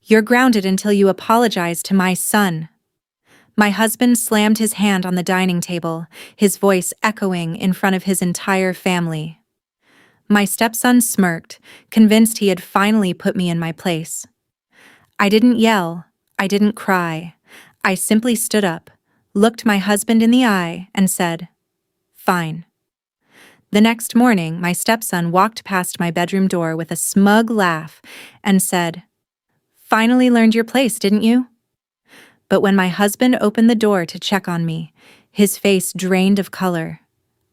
"You're grounded until you apologize to my son." My husband slammed his hand on the dining table, his voice echoing in front of his entire family. My stepson smirked, convinced he had finally put me in my place. I didn't yell, I didn't cry. I simply stood up, looked my husband in the eye, and said, "Fine." The next morning, my stepson walked past my bedroom door with a smug laugh and said, "Finally learned your place, didn't you?" But when my husband opened the door to check on me, his face drained of color.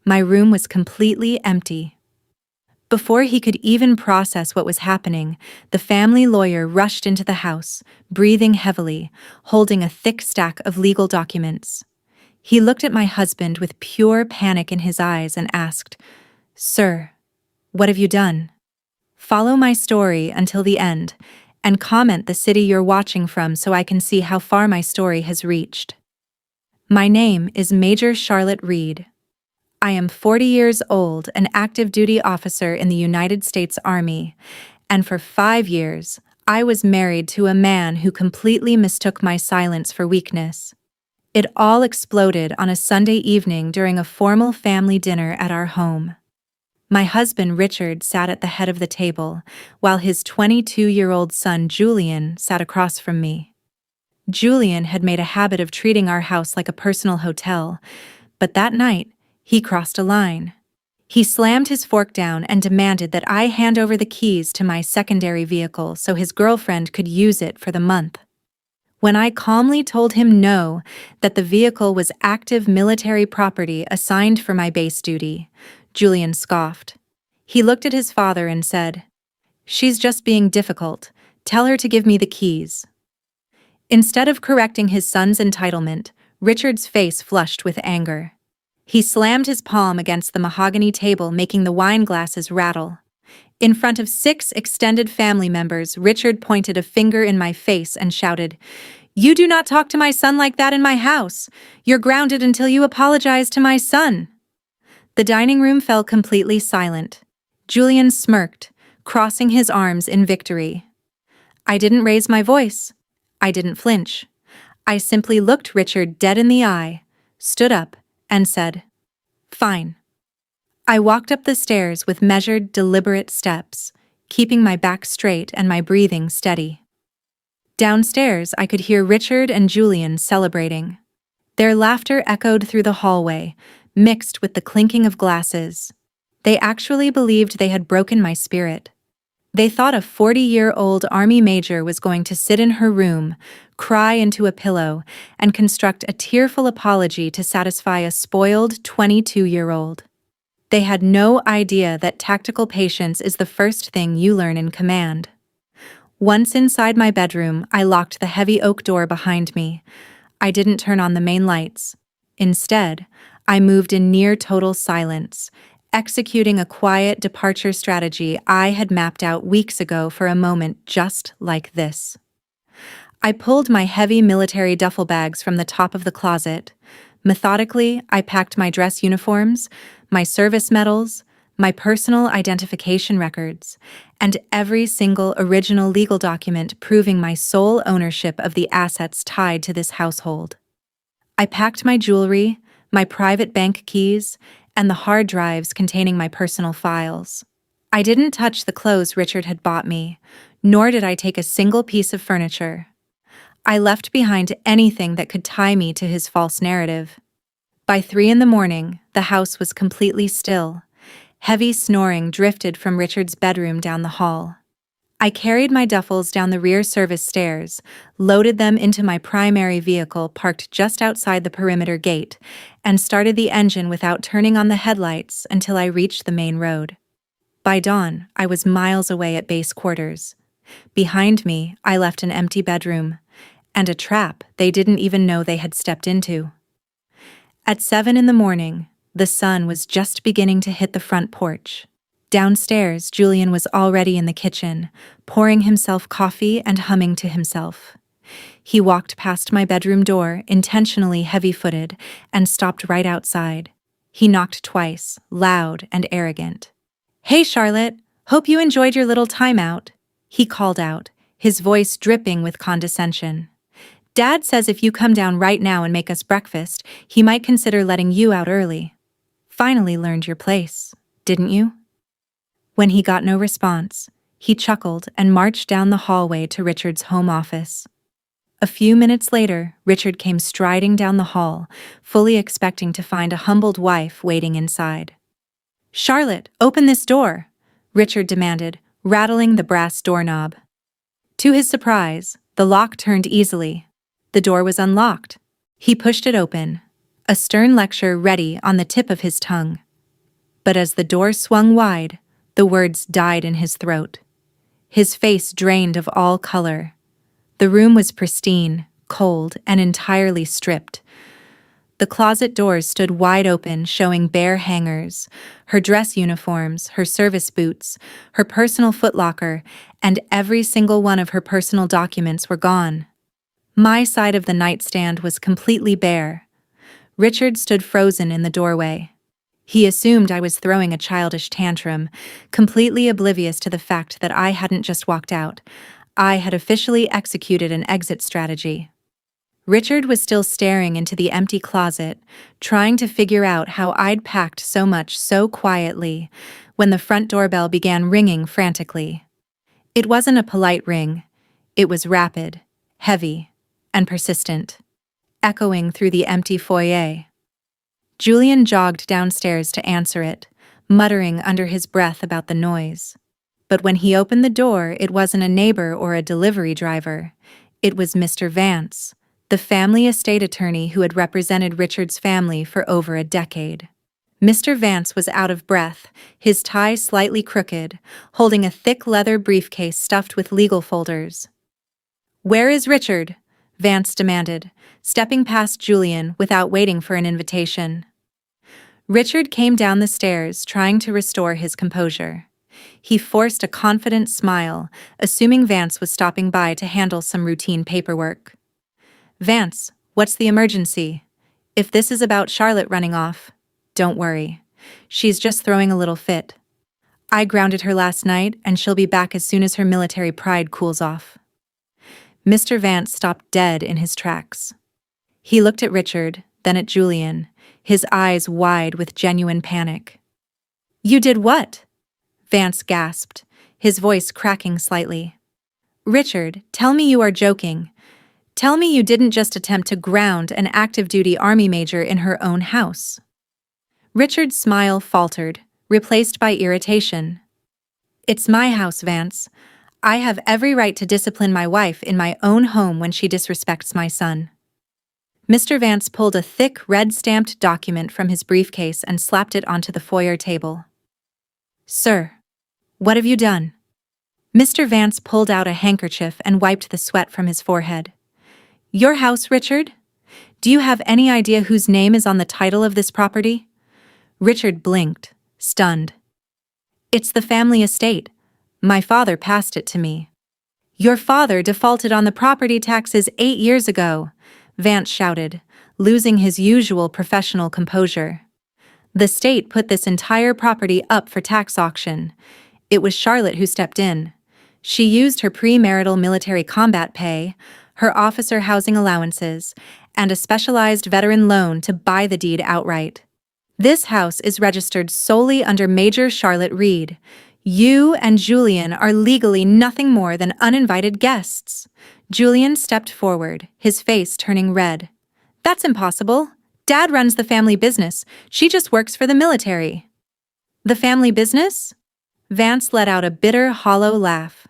My room was completely empty. Before he could even process what was happening, the family lawyer rushed into the house, breathing heavily, holding a thick stack of legal documents. He looked at my husband with pure panic in his eyes and asked, "Sir, what have you done?" Follow my story until the end, and comment the city you're watching from so I can see how far my story has reached. My name is Major Charlotte Reed. I am 40 years old, an active duty officer in the United States Army, and for 5 years, I was married to a man who completely mistook my silence for weakness. It all exploded on a Sunday evening during a formal family dinner at our home. My husband Richard sat at the head of the table, while his 22-year-old son Julian sat across from me. Julian had made a habit of treating our house like a personal hotel, but that night, he crossed a line. He slammed his fork down and demanded that I hand over the keys to my secondary vehicle so his girlfriend could use it for the month. When I calmly told him no, that the vehicle was active military property assigned for my base duty, Julian scoffed. He looked at his father and said, "She's just being difficult. Tell her to give me the keys." Instead of correcting his son's entitlement, Richard's face flushed with anger. He slammed his palm against the mahogany table, making the wine glasses rattle. In front of 6 extended family members, Richard pointed a finger in my face and shouted, "You do not talk to my son like that in my house. You're grounded until you apologize to my son." The dining room fell completely silent. Julian smirked, crossing his arms in victory. I didn't raise my voice. I didn't flinch. I simply looked Richard dead in the eye, stood up, and said, "Fine." I walked up the stairs with measured, deliberate steps, keeping my back straight and my breathing steady. Downstairs, I could hear Richard and Julian celebrating. Their laughter echoed through the hallway, mixed with the clinking of glasses. They actually believed they had broken my spirit. They thought a 40-year-old Army major was going to sit in her room, cry into a pillow, and construct a tearful apology to satisfy a spoiled 22-year-old. They had no idea that tactical patience is the first thing you learn in command. Once inside my bedroom, I locked the heavy oak door behind me. I didn't turn on the main lights. Instead, I moved in near total silence, executing a quiet departure strategy I had mapped out weeks ago for a moment just like this. I pulled my heavy military duffel bags from the top of the closet. Methodically, I packed my dress uniforms, my service medals, my personal identification records, and every single original legal document proving my sole ownership of the assets tied to this household. I packed my jewelry, my private bank keys, and the hard drives containing my personal files. I didn't touch the clothes Richard had bought me, nor did I take a single piece of furniture. I left behind anything that could tie me to his false narrative. By 3 a.m, the house was completely still. Heavy snoring drifted from Richard's bedroom down the hall. I carried my duffels down the rear service stairs, loaded them into my primary vehicle parked just outside the perimeter gate, and started the engine without turning on the headlights until I reached the main road. By dawn, I was miles away at base quarters. Behind me, I left an empty bedroom, and a trap they didn't even know they had stepped into. At 7 a.m, the sun was just beginning to hit the front porch. Downstairs, Julian was already in the kitchen, pouring himself coffee and humming to himself. He walked past my bedroom door, intentionally heavy-footed, and stopped right outside. He knocked twice, loud and arrogant. "Hey, Charlotte, hope you enjoyed your little time out," he called out, his voice dripping with condescension. "Dad says if you come down right now and make us breakfast, he might consider letting you out early. Finally learned your place, didn't you?" When he got no response, he chuckled and marched down the hallway to Richard's home office. A few minutes later, Richard came striding down the hall, fully expecting to find a humbled wife waiting inside. "Charlotte, open this door," Richard demanded, rattling the brass doorknob. To his surprise, the lock turned easily. The door was unlocked. He pushed it open, a stern lecture ready on the tip of his tongue. But as the door swung wide, the words died in his throat. His face drained of all color. The room was pristine, cold, and entirely stripped. The closet doors stood wide open, showing bare hangers, her dress uniforms, her service boots, her personal footlocker, and every single one of her personal documents were gone. My side of the nightstand was completely bare. Richard stood frozen in the doorway. He assumed I was throwing a childish tantrum, completely oblivious to the fact that I hadn't just walked out. I had officially executed an exit strategy. Richard was still staring into the empty closet, trying to figure out how I'd packed so much so quietly, when the front doorbell began ringing frantically. It wasn't a polite ring. It was rapid, heavy, and persistent, echoing through the empty foyer. Julian jogged downstairs to answer it, muttering under his breath about the noise. But when he opened the door, it wasn't a neighbor or a delivery driver. It was Mr. Vance, the family estate attorney who had represented Richard's family for over a decade. Mr. Vance was out of breath, his tie slightly crooked, holding a thick leather briefcase stuffed with legal folders. "Where is Richard?" Vance demanded, stepping past Julian without waiting for an invitation. Richard came down the stairs, trying to restore his composure. He forced a confident smile, assuming Vance was stopping by to handle some routine paperwork. "Vance, what's the emergency? If this is about Charlotte running off, don't worry. She's just throwing a little fit. I grounded her last night, and she'll be back as soon as her military pride cools off." Mr. Vance stopped dead in his tracks. He looked at Richard, then at Julian, his eyes wide with genuine panic. "You did what?" Vance gasped, his voice cracking slightly. "Richard, tell me you are joking. Tell me you didn't just attempt to ground an active-duty Army major in her own house." Richard's smile faltered, replaced by irritation. "It's my house, Vance. I have every right to discipline my wife in my own home when she disrespects my son." Mr. Vance pulled a thick, red-stamped document from his briefcase and slapped it onto the foyer table. "Sir, what have you done?" Mr. Vance pulled out a handkerchief and wiped the sweat from his forehead. "Your house, Richard? Do you have any idea whose name is on the title of this property?" Richard blinked, stunned. "It's the family estate. My father passed it to me." "Your father defaulted on the property taxes 8 years ago," Vance shouted, losing his usual professional composure. "The state put this entire property up for tax auction. It was Charlotte who stepped in. She used her premarital military combat pay, her officer housing allowances, and a specialized veteran loan to buy the deed outright. This house is registered solely under Major Charlotte Reed. You and Julian are legally nothing more than uninvited guests." Julian stepped forward, his face turning red. "That's impossible. Dad runs the family business. She just works for the military." "The family business?" Vance let out a bitter, hollow laugh.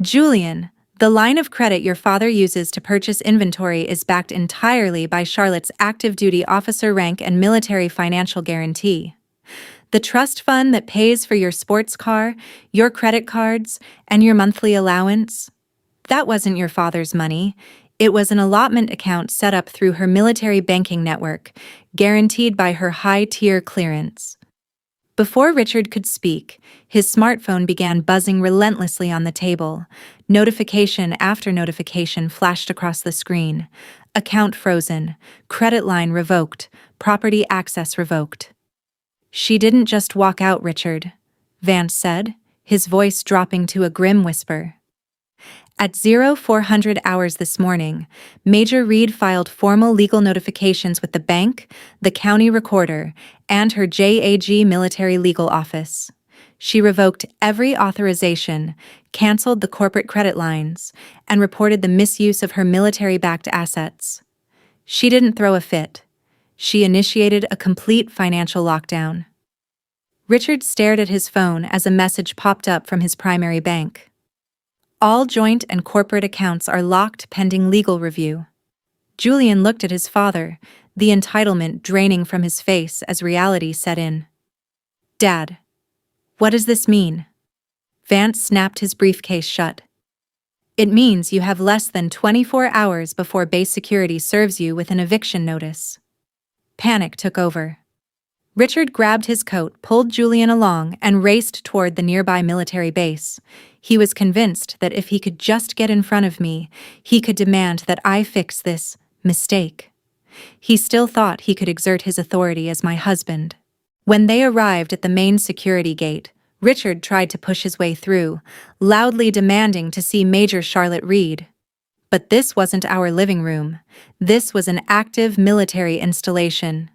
"Julian, the line of credit your father uses to purchase inventory is backed entirely by Charlotte's active-duty officer rank and military financial guarantee. The trust fund that pays for your sports car, your credit cards, and your monthly allowance? That wasn't your father's money. It was an allotment account set up through her military banking network, guaranteed by her high-tier clearance." Before Richard could speak, his smartphone began buzzing relentlessly on the table. Notification after notification flashed across the screen. Account frozen, credit line revoked, property access revoked. "She didn't just walk out, Richard," Vance said, his voice dropping to a grim whisper. At 0400 hours this morning, Major Reed filed formal legal notifications with the bank, the county recorder, and her JAG military legal office. She revoked every authorization, canceled the corporate credit lines, and reported the misuse of her military-backed assets. She didn't throw a fit. She initiated a complete financial lockdown. Richard stared at his phone as a message popped up from his primary bank. All joint and corporate accounts are locked pending legal review. Julian looked at his father, the entitlement draining from his face as reality set in. "Dad, what does this mean?" Vance snapped his briefcase shut. "It means you have less than 24 hours before base security serves you with an eviction notice." Panic took over. Richard grabbed his coat, pulled Julian along, and raced toward the nearby military base. He was convinced that if he could just get in front of me, he could demand that I fix this mistake. He still thought he could exert his authority as my husband. When they arrived at the main security gate, Richard tried to push his way through, loudly demanding to see Major Charlotte Reed. But this wasn't our living room. This was an active military installation.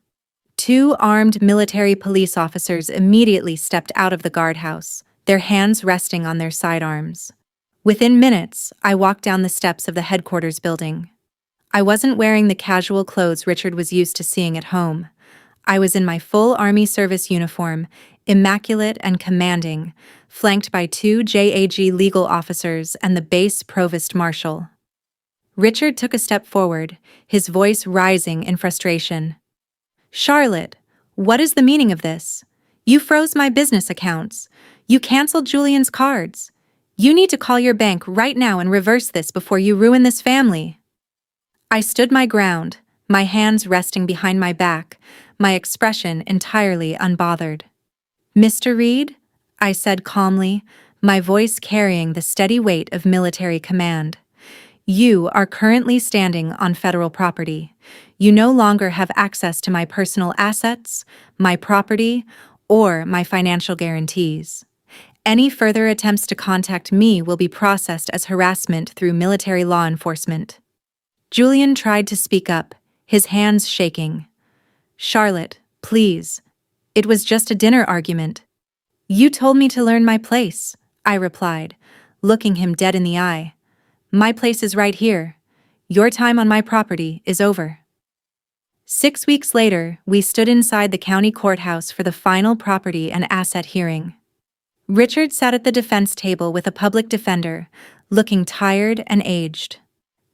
2 armed military police officers immediately stepped out of the guardhouse, their hands resting on their sidearms. Within minutes, I walked down the steps of the headquarters building. I wasn't wearing the casual clothes Richard was used to seeing at home. I was in my full Army service uniform, immaculate and commanding, flanked by 2 JAG legal officers and the base provost marshal. Richard took a step forward, his voice rising in frustration. "Charlotte, what is the meaning of this? You froze my business accounts. You canceled Julian's cards. You need to call your bank right now and reverse this before you ruin this family." I stood my ground, my hands resting behind my back, my expression entirely unbothered. "Mr. Reed," I said calmly, my voice carrying the steady weight of military command. "You are currently standing on federal property. You no longer have access to my personal assets, my property, or my financial guarantees. Any further attempts to contact me will be processed as harassment through military law enforcement." Julian tried to speak up, his hands shaking. "Charlotte, please. It was just a dinner argument." "You told me to learn my place," I replied, looking him dead in the eye. "My place is right here. Your time on my property is over." 6 weeks later, we stood inside the county courthouse for the final property and asset hearing. Richard sat at the defense table with a public defender, looking tired and aged.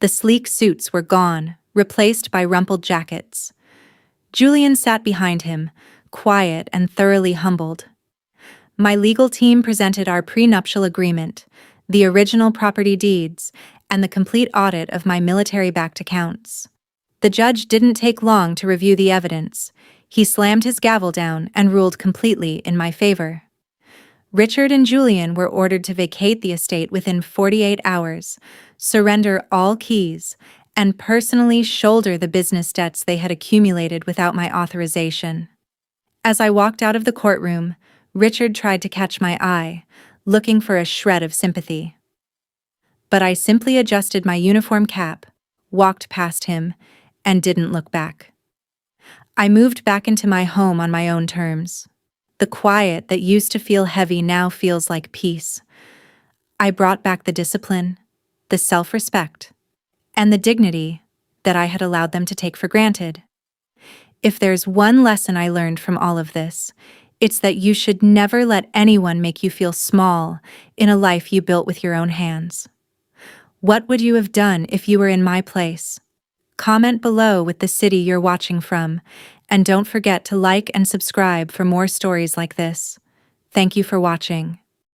The sleek suits were gone, replaced by rumpled jackets. Julian sat behind him, quiet and thoroughly humbled. My legal team presented our prenuptial agreement, the original property deeds, and the complete audit of my military-backed accounts. The judge didn't take long to review the evidence. He slammed his gavel down and ruled completely in my favor. Richard and Julian were ordered to vacate the estate within 48 hours, surrender all keys, and personally shoulder the business debts they had accumulated without my authorization. As I walked out of the courtroom, Richard tried to catch my eye, looking for a shred of sympathy. But I simply adjusted my uniform cap, walked past him, and didn't look back. I moved back into my home on my own terms. The quiet that used to feel heavy now feels like peace. I brought back the discipline, the self-respect, and the dignity that I had allowed them to take for granted. If there's one lesson I learned from all of this, it's that you should never let anyone make you feel small in a life you built with your own hands. What would you have done if you were in my place? Comment below with the city you're watching from, and don't forget to like and subscribe for more stories like this. Thank you for watching.